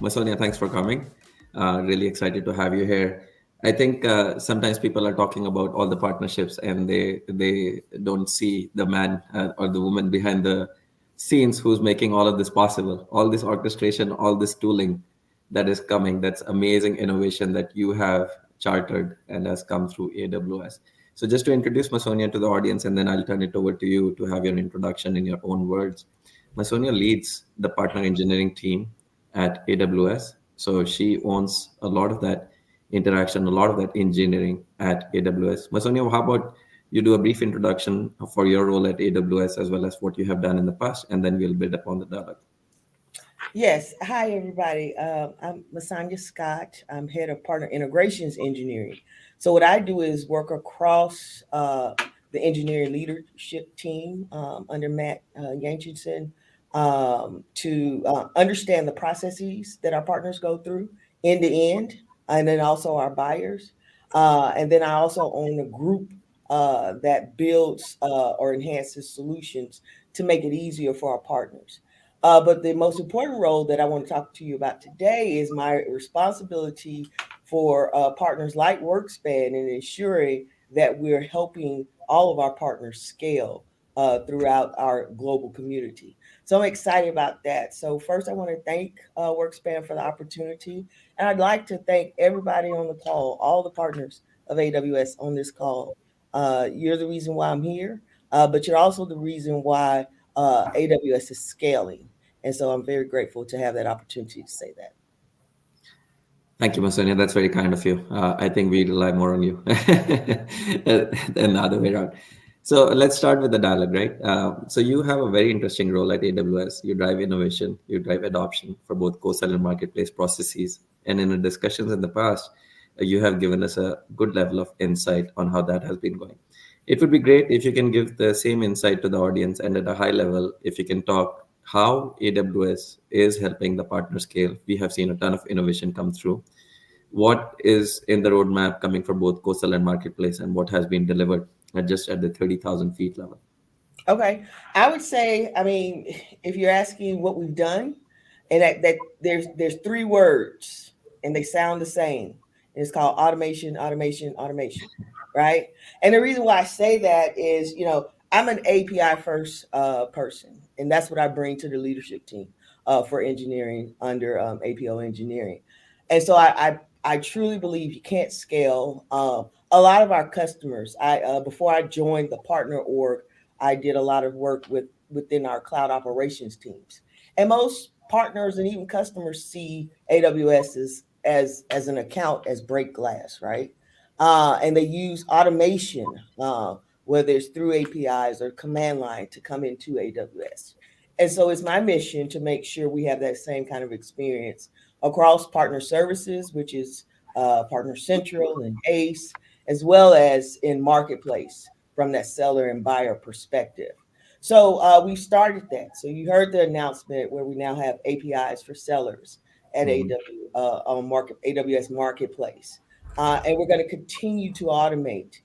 Masonia, thanks for coming. Really excited to have you here. I think sometimes people are talking about all the partnerships and they don't see the man or the woman behind the scenes who's making all of this possible, all this orchestration, all this tooling that is coming. That's amazing innovation that you have chartered and has come through AWS. So just to introduce Masonia to the audience, and then I'll turn it over to you to have your introduction in your own words. Masonia leads the partner engineering team at AWS. So she owns a lot of that interaction, a lot of that engineering at AWS. Masonia, how about you do a brief introduction for your role at AWS as well as what you have done in the past, and then we'll build upon the dialogue. Yes. Hi, everybody. I'm Lasagna Scott. I'm head of partner integrations engineering. So what I do is work across the engineering leadership team under Matt Yanchinson to understand the processes that our partners go through end to end, and then also our buyers. And then I also own a group that builds or enhances solutions to make it easier for our partners. But the most important role that I want to talk to you about today is my responsibility for partners like WorkSpan and ensuring that we're helping all of our partners scale throughout our global community. So I'm excited about that. So first, I want to thank WorkSpan for the opportunity, and I'd like to thank everybody on the call, all the partners of AWS on this call. You're the reason why I'm here, but you're also the reason why AWS is scaling. And so I'm very grateful to have that opportunity to say that. Thank you, Masonia. That's very kind of you. I think we rely more on you than the other way around. So let's start with the dialogue, right? So you have a very interesting role at AWS. You drive innovation, you drive adoption for both co-sell and marketplace processes. And in the discussions in the past, you have given us a good level of insight on how that has been going. It would be great if you can give the same insight to the audience, and at a high level, if you can talk how AWS is helping the partner scale. We have seen a ton of innovation come through. What is in the roadmap coming for both coastal and marketplace, and what has been delivered just at the 30,000 feet level? Okay. I would say, I mean, if you're asking what we've done, and that there's three words and they sound the same. And it's called automation, automation, automation. Right. And the reason why I say that is, I'm an API first person, and that's what I bring to the leadership team for engineering under APO engineering. And so I truly believe you can't scale. A lot of our customers, I before I joined the partner org, I did a lot of work within our cloud operations teams. And most partners and even customers see AWS as an account as break glass, right? And they use automation, whether it's through APIs or command line, to come into AWS. And so it's my mission to make sure we have that same kind of experience across partner services, which is Partner Central and ACE, as well as in Marketplace from that seller and buyer perspective. So we started that. So you heard the announcement where we now have APIs for sellers at Mhm. AWS Marketplace. And we're going to continue to automate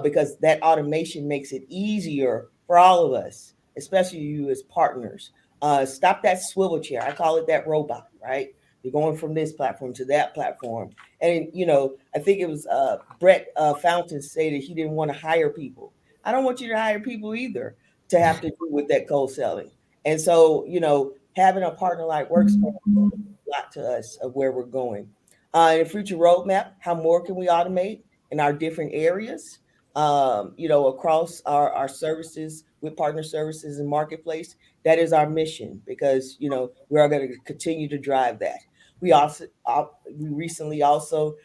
because that automation makes it easier for all of us, especially you as partners. Stop that swivel chair. I call it that robot, right? You're going from this platform to that platform. And, I think it was Brett Fountain stated he didn't want to hire people. I don't want you to hire people either to have to do with that cold selling. And so, having a partner like Workspace a lot to us of where we're going. In future roadmap, how more can we automate in our different areas? Across our services with partner services and marketplace. That is our mission because we are going to continue to drive that. We recently also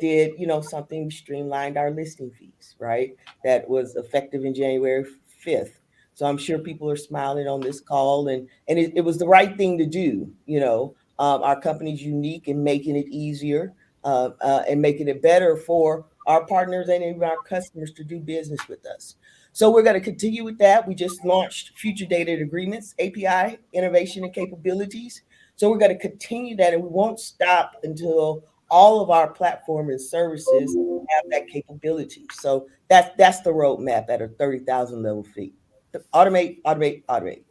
did something. We streamlined our listing fees, right? That was effective in January 5th. So I'm sure people are smiling on this call, and it was the right thing to do. Our company's unique in making it easier and making it better for our partners and even our customers to do business with us. So we're going to continue with that. We just launched future data agreements, API innovation and capabilities. So we're going to continue that, and we won't stop until all of our platform and services have that capability. So that's the roadmap at a 30,000 level feet. Automate, automate, automate.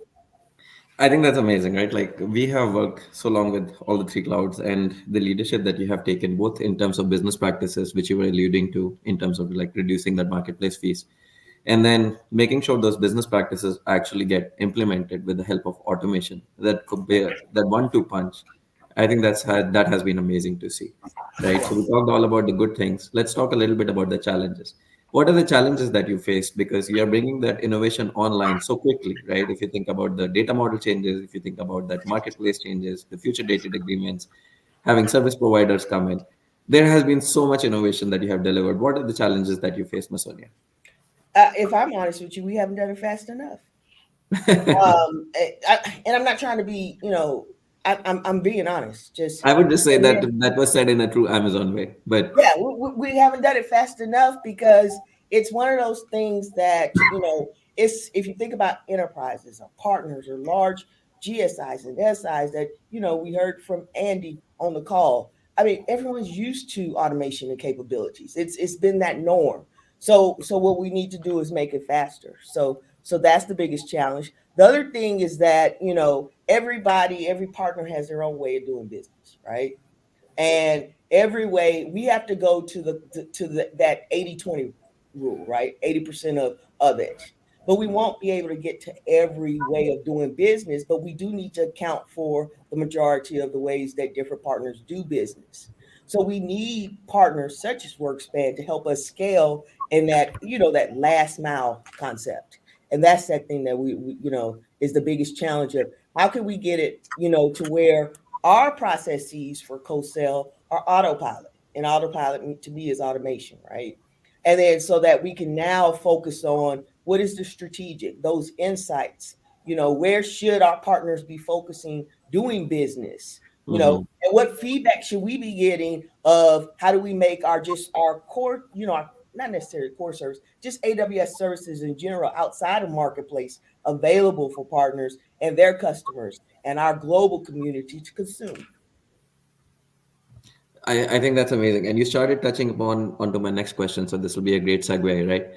I think that's amazing, right? Like we have worked so long with all the three clouds and the leadership that you have taken, both in terms of business practices, which you were alluding to, in terms of like reducing that marketplace fees, and then making sure those business practices actually get implemented with the help of automation. That could be that one-two punch. I think that has been amazing to see, right? So we talked all about the good things. Let's talk a little bit about the challenges. What are the challenges that you faced? Because you are bringing that innovation online so quickly, right? If you think about the data model changes, if you think about that marketplace changes, the future dated agreements, having service providers come in, there has been so much innovation that you have delivered. What are the challenges that you face, Masonia? If I'm honest with you, we haven't done it fast enough. And I'm not trying to be, I'm being honest. Just I would just say and that then, that was said in a true Amazon way. But yeah, we haven't done it fast enough because it's one of those things that it's if you think about enterprises or partners or large GSIs and SIs that we heard from Andy on the call. I mean, everyone's used to automation and capabilities. It's been that norm. So what we need to do is make it faster. So that's the biggest challenge. The other thing is that every partner has their own way of doing business, right? And every way we have to go to that 80-20 rule, right? 80% of it. But we won't be able to get to every way of doing business, but we do need to account for the majority of the ways that different partners do business. So we need partners such as WorkSpan to help us scale in that last mile concept. And that's that thing that we is the biggest challenge of how can we get it to where our processes for co-sell are autopilot, and autopilot to me is automation, right? And then so that we can now focus on what is the strategic, those insights, where should our partners be focusing doing business, mhm. and what feedback should we be getting of how do we make our core, not necessarily core service, just AWS services in general outside of marketplace available for partners and their customers and our global community to consume. I think that's amazing. And you started touching upon onto my next question, so this will be a great segue, right?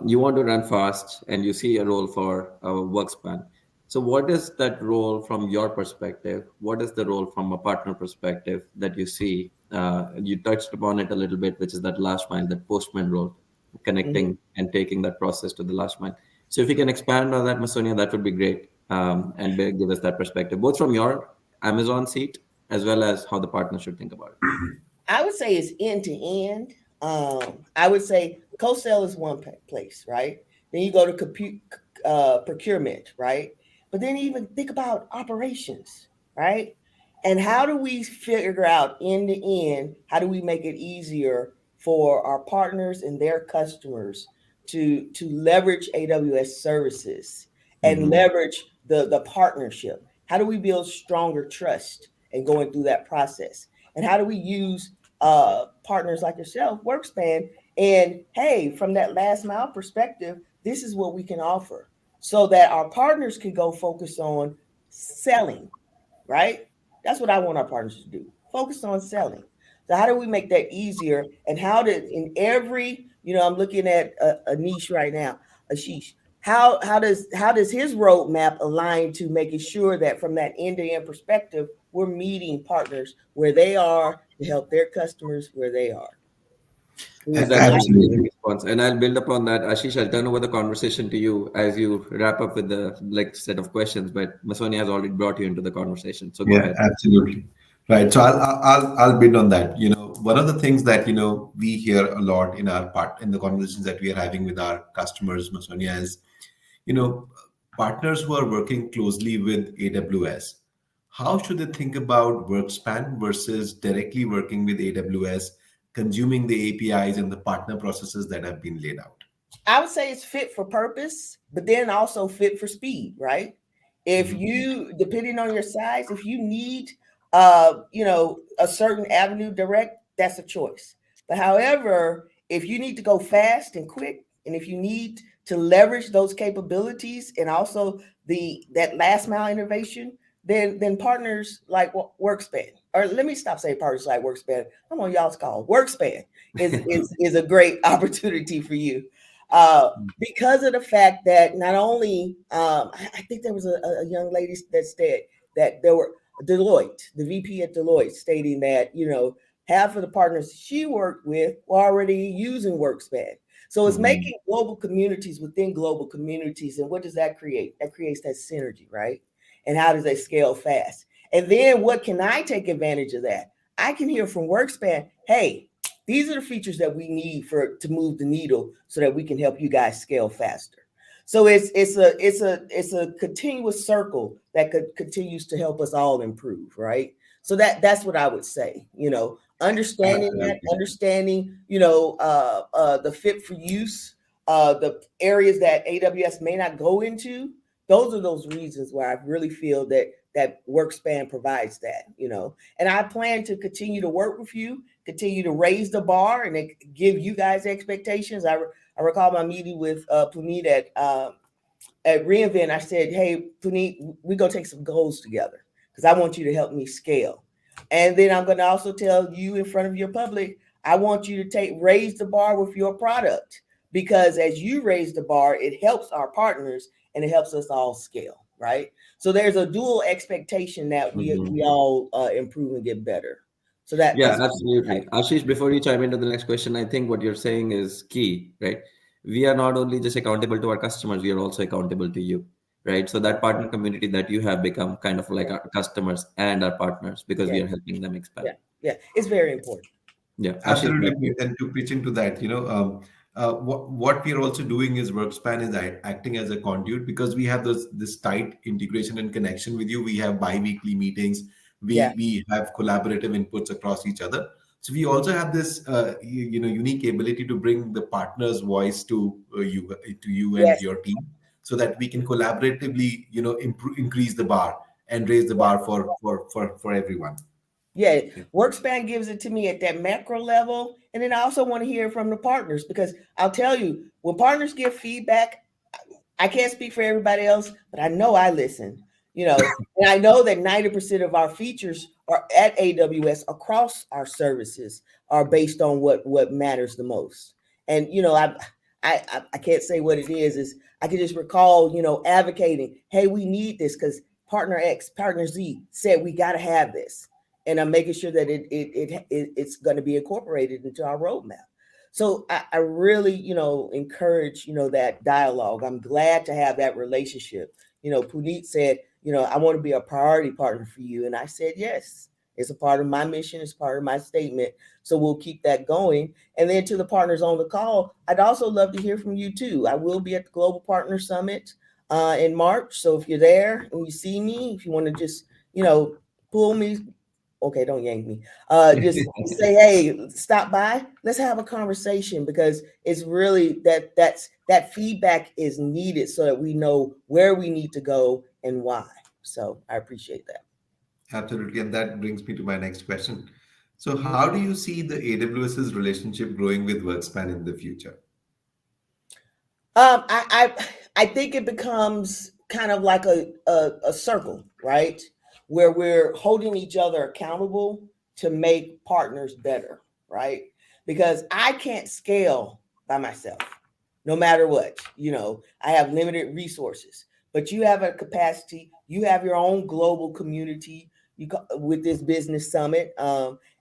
You want to run fast, and you see a role for a WorkSpan. So, what is that role from your perspective? What is the role from a partner perspective that you see? You touched upon it a little bit, which is that last mile, that postman role, Mhm. connecting and taking that process to the last mile. So, if you can expand on that, Masonia, that would be great, and give us that perspective, both from your Amazon seat as well as how the partner should think about it. I would say it's end to end. I would say co-sell is one place, right? Then you go to procurement, right? But then even think about operations, right? And how do we figure out end to end? How do we make it easier for our partners and their customers to leverage AWS services and Mhm. leverage the partnership? How do we build stronger trust and going through that process? And how do we use partners like yourself, WorkSpan, and hey, from that last mile perspective, this is what we can offer so that our partners can go focus on selling, right? That's what I want our partners to do. Focus on selling. So how do we make that easier? And how did in every, I'm looking at a niche right now, Ashish. How does his roadmap align to making sure that from that end to end perspective, we're meeting partners where they are to help their customers where they are. So Who's that's an aligned? amazing Absolutely. response, and I'll build upon that. Ashish, I'll turn over the conversation to you as you wrap up with the like set of questions. But Masonia has already brought you into the conversation, so go Yeah, ahead. absolutely. Right. So I'll bid on that. One of the things that we hear a lot in the conversations that we are having with our customers, Masonia, is you know partners who are working closely with AWS. How should they think about WorkSpan versus directly working with AWS, consuming the APIs and the partner processes that have been laid out? I would say it's fit for purpose, but then also fit for speed, right? If Mhm. you, depending on your size, if you need, a certain avenue direct, that's a choice. But however, if you need to go fast and quick, and if you need to leverage those capabilities and also that last mile innovation, then partners like WorkSpan, or let me stop saying partners like WorkSpan. I'm on y'all's call. WorkSpan is a great opportunity for you. Because of the fact that not only, I think there was a young lady that said that there were Deloitte, the VP at Deloitte, stating that, half of the partners she worked with were already using WorkSpan. So it's making global communities within global communities. And what does that create? That creates that synergy, right? And how does that scale fast? And then what can I take advantage of that? I can hear from WorkSpan, hey, these are the features that we need to move the needle so that we can help you guys scale faster. So it's a continuous circle that continues to help us all improve, right? So that's what I would say. Understanding that, understanding the fit for use, the areas that AWS may not go into. Those are those reasons why I really feel that WorkSpan provides that. And I plan to continue to work with you, continue to raise the bar, and give you guys expectations. I recall my meeting with Puneet at reInvent. I said, hey, Puneet, we go take some goals together because I want you to help me scale. And then I'm going to also tell you in front of your public, I want you to raise the bar with your product, because as you raise the bar, it helps our partners and it helps us all scale, right? So there's a dual expectation that we all improve and get better. So that's absolutely. Ashish, before you chime into the next question, I think what you're saying is key, right? We are not only just accountable to our customers, we are also accountable to you, right? So that partner community that you have become kind of like our customers and our partners, because we are helping them expand. Yeah, it's very important. Yeah, absolutely. And to pitch into that, what we are also doing is WorkSpan is acting as a conduit, because we have this tight integration and connection with you. We have bi-weekly meetings. We have collaborative inputs across each other. So we also have this unique ability to bring the partner's voice to you and your team, so that we can collaboratively increase the bar and raise the bar for everyone. Yeah, WorkSpan gives it to me at that macro level. And then I also want to hear from the partners, because I'll tell you, when partners give feedback, I can't speak for everybody else, but I know I listen, and I know that 90% of our features are at AWS across our services are based on what matters the most. And, I can't say what it is I can just recall, advocating, hey, we need this because partner X, partner Z said we got to have this. And I'm making sure that it's going to be incorporated into our roadmap. So I really, encourage, that dialogue. I'm glad to have that relationship. Puneet said, I want to be a priority partner for you. And I said, yes, it's a part of my mission. It's part of my statement. So we'll keep that going. And then to the partners on the call, I'd also love to hear from you too. I will be at the Global Partner Summit in March. So if you're there and you see me, if you want to just, pull me, okay, don't yank me. Just say, hey, stop by. Let's have a conversation, because it's really that feedback is needed so that we know where we need to go and why. So I appreciate that. Absolutely. And that brings me to my next question. So how do you see the AWS's relationship growing with WorkSpan in the future? I think it becomes kind of like a circle, right? Where we're holding each other accountable to make partners better, right? Because I can't scale by myself, no matter what. I have limited resources, but you have a capacity. You have your own global community with this business summit,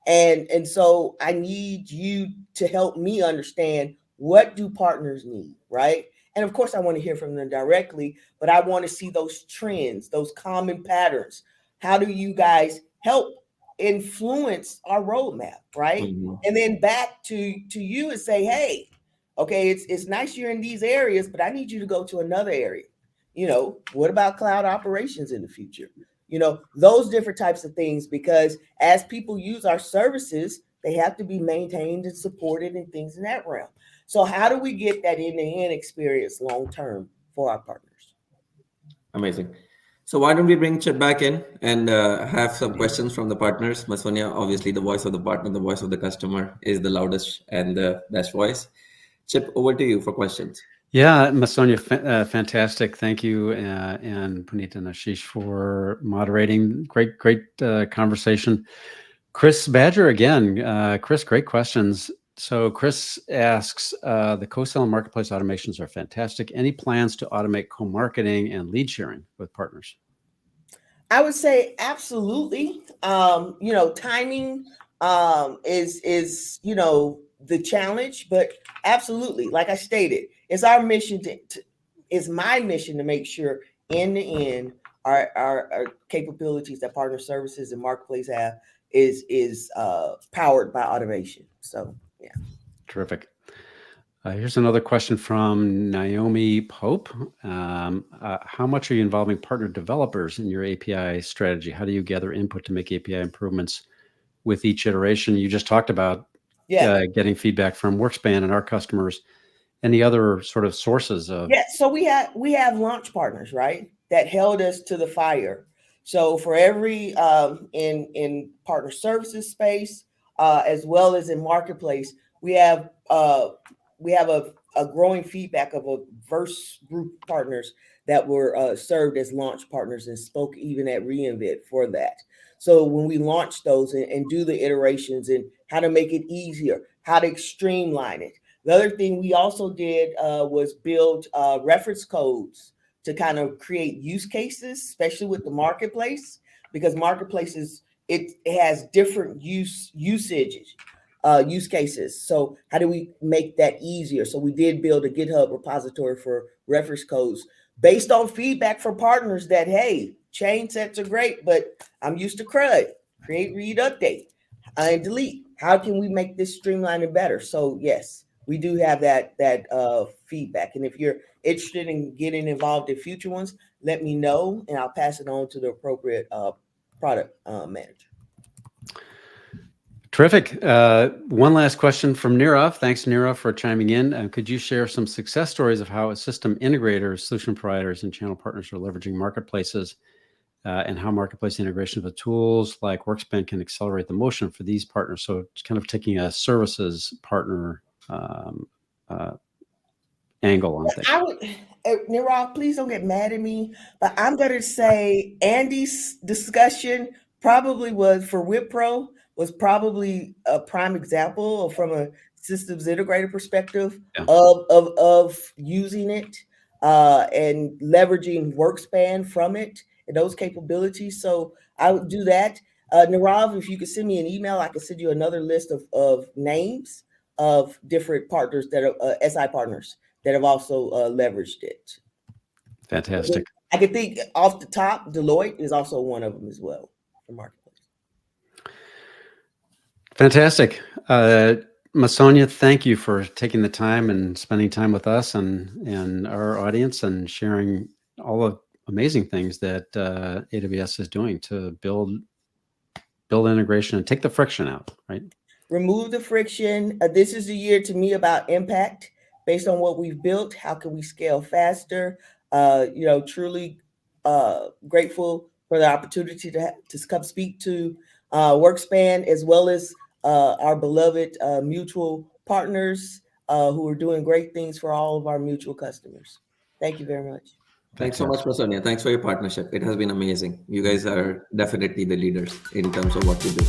and so I need you to help me understand, what do partners need, right? And of course, I want to hear from them directly, but I want to see those trends, those common patterns. How do you guys help influence our roadmap, right? And then back to you and say, hey, okay, it's nice you're in these areas, but I need you to go to another area. What about cloud operations in the future? Those different types of things, because as people use our services, they have to be maintained and supported and things in that realm. So how do we get that end-to-end experience long-term for our partners? Amazing. So why don't we bring Chip back in and have some questions from the partners? Masonia, obviously the voice of the partner, the voice of the customer is the loudest and the best voice. Chip, over to you for questions. Yeah, Masonia, fantastic. Thank you, and Puneet and Ashish for moderating. Great conversation. Chris Badger again. Chris, great questions. So Chris asks, the co-sell and marketplace automations are fantastic. Any plans to automate co-marketing and lead sharing with partners? I would say absolutely. Timing is the challenge, but absolutely, like I stated, it's our mission it's my mission to make sure end to end our capabilities that partner services and marketplace have is powered by automation. So yeah. Terrific. Here's another question from Naomi Pope. How much are you involving partner developers in your API strategy? How do you gather input to make API improvements with each iteration? You just talked about getting feedback from WorkSpan and our customers. Any other sort of sources of? Yeah, so we have launch partners, right, that held us to the fire. So for every in partner services space, as well as in marketplace, we have a growing feedback of a diverse group of partners that were served as launch partners and spoke even at reInvent for that. So when we launch those and do the iterations and how to make it easier, how to streamline it. The other thing we also did was build reference codes to kind of create use cases, especially with the marketplace, because marketplaces, it has different use cases. So how do we make that easier? So we did build a GitHub repository for reference codes based on feedback from partners that, hey, chain sets are great, but I'm used to CRUD, create, read, update, and delete. How can we make this streamlined and better? So yes, we do have that feedback. And if you're interested in getting involved in future ones, let me know and I'll pass it on to the appropriate product manager. Terrific. One last question from Nirav. Thanks, Nirav, for chiming in. Could you share some success stories of how system integrators, solution providers, and channel partners are leveraging marketplaces and how marketplace integration with tools like WorkSpan can accelerate the motion for these partners? So it's kind of taking a services partner angle on things. I would, Nirav, please don't get mad at me, but I'm going to say Andy's discussion probably was for Wipro was probably a prime example from a systems integrator perspective of using it and leveraging WorkSpan from it and those capabilities. So I would do that. Nirav, if you could send me an email, I could send you another list of names of different partners that are SI partners that have also leveraged it. Fantastic. I could think off the top, Deloitte is also one of them as well for marketplace. Fantastic. Masonia, thank you for taking the time and spending time with us and our audience and sharing all the amazing things that AWS is doing to build integration and take the friction out, right? Remove the friction. This is a year to me about impact based on what we've built. How can we scale faster? Truly grateful for the opportunity to come speak to WorkSpan as well as our beloved mutual partners who are doing great things for all of our mutual customers. Thank you very much. Thanks so much, Masonia. Thanks for your partnership. It has been amazing. You guys are definitely the leaders in terms of what you do.